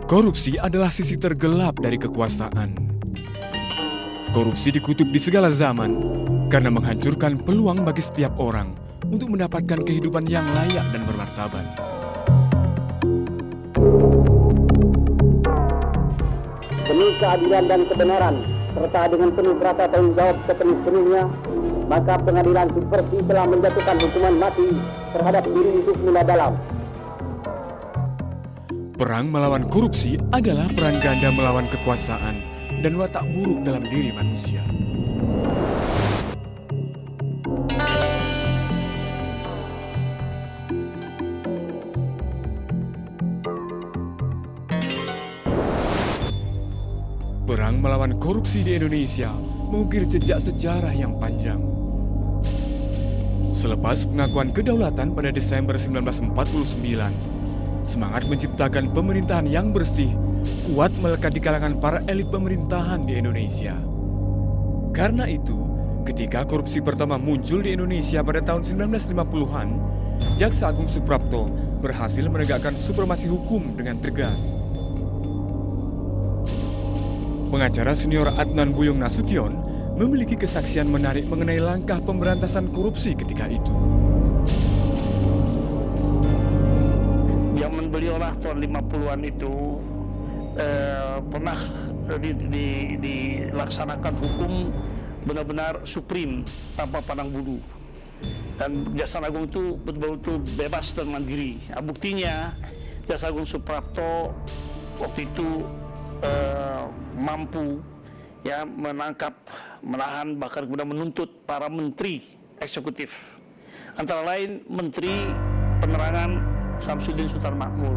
Korupsi adalah sisi tergelap dari kekuasaan. Korupsi dikutuk di segala zaman karena menghancurkan peluang bagi setiap orang untuk mendapatkan kehidupan yang layak dan bermartabat. Demi keadilan dan kebenaran, serta dengan penuh rasa tanggung jawab sepenuh-penuhnya, maka pengadilan Subversi telah menjatuhkan hukuman mati terhadap diri Yusuf Nila Dalam. Perang melawan korupsi adalah perang ganda melawan kekuasaan dan watak buruk dalam diri manusia. Perang melawan korupsi di Indonesia mengukir jejak sejarah yang panjang. Selepas pengakuan kedaulatan pada Desember 1949, semangat menciptakan pemerintahan yang bersih kuat melekat di kalangan para elit pemerintahan di Indonesia. Karena itu, ketika korupsi pertama muncul di Indonesia pada tahun 1950-an, Jaksa Agung Suprapto berhasil menegakkan supremasi hukum dengan tegas. Pengacara senior Adnan Buyung Nasution memiliki kesaksian menarik mengenai langkah pemberantasan korupsi ketika itu. Zaman beliaulah tahun 50-an itu pernah dilaksanakan hukum benar-benar suprim tanpa pandang bulu. Dan Jaksa Agung itu betul-betul bebas dan mandiri. Nah, buktinya Jaksa Agung Suprapto waktu itu mampu ya menangkap, menahan, bahkan kemudian menuntut para menteri eksekutif. Antara lain Menteri Penerangan Samsudin Sultan Makmur.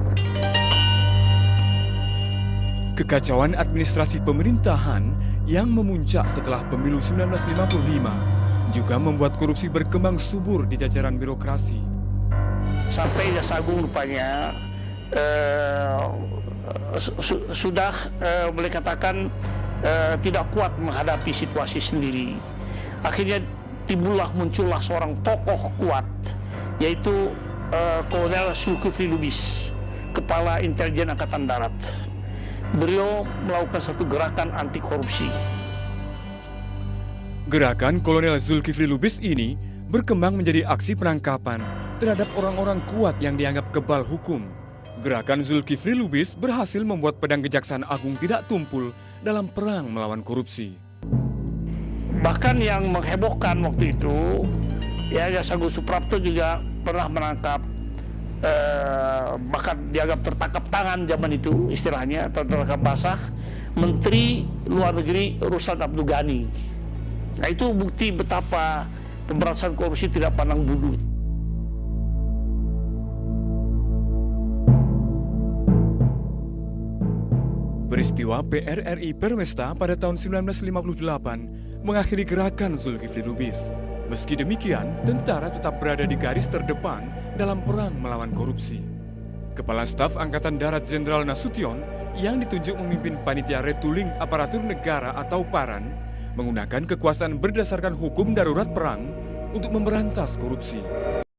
Kekacauan administrasi pemerintahan yang memuncak setelah pemilu 1955 juga membuat korupsi berkembang subur di jajaran birokrasi. Sampai Jaksa Agung rupanya sudah boleh katakan tidak kuat menghadapi situasi sendiri. Akhirnya muncullah seorang tokoh kuat, yaitu Kolonel Zulkifli Lubis, Kepala Intelijen Angkatan Darat. Beliau melakukan satu gerakan anti korupsi. Gerakan Kolonel Zulkifli Lubis ini berkembang menjadi aksi penangkapan terhadap orang-orang kuat yang dianggap kebal hukum. Gerakan Zulkifli Lubis berhasil membuat pedang Kejaksaan Agung tidak tumpul dalam perang melawan korupsi. Bahkan yang menghebohkan waktu itu, ya Jaksa Agung Suprapto juga pernah menangkap, bahkan dianggap tertangkap tangan zaman itu istilahnya, atau tertangkap basah, Menteri Luar Negeri Ruslan Abdul Ghani. Nah itu bukti betapa pemberantasan korupsi tidak pandang bulu. Peristiwa PRRI Permesta pada tahun 1958 mengakhiri gerakan Zulkifli Lubis. Meski demikian, tentara tetap berada di garis terdepan dalam perang melawan korupsi. Kepala Staf Angkatan Darat Jenderal Nasution yang ditunjuk memimpin Panitia Retooling Aparatur Negara atau PARAN menggunakan kekuasaan berdasarkan hukum darurat perang untuk memberantas korupsi.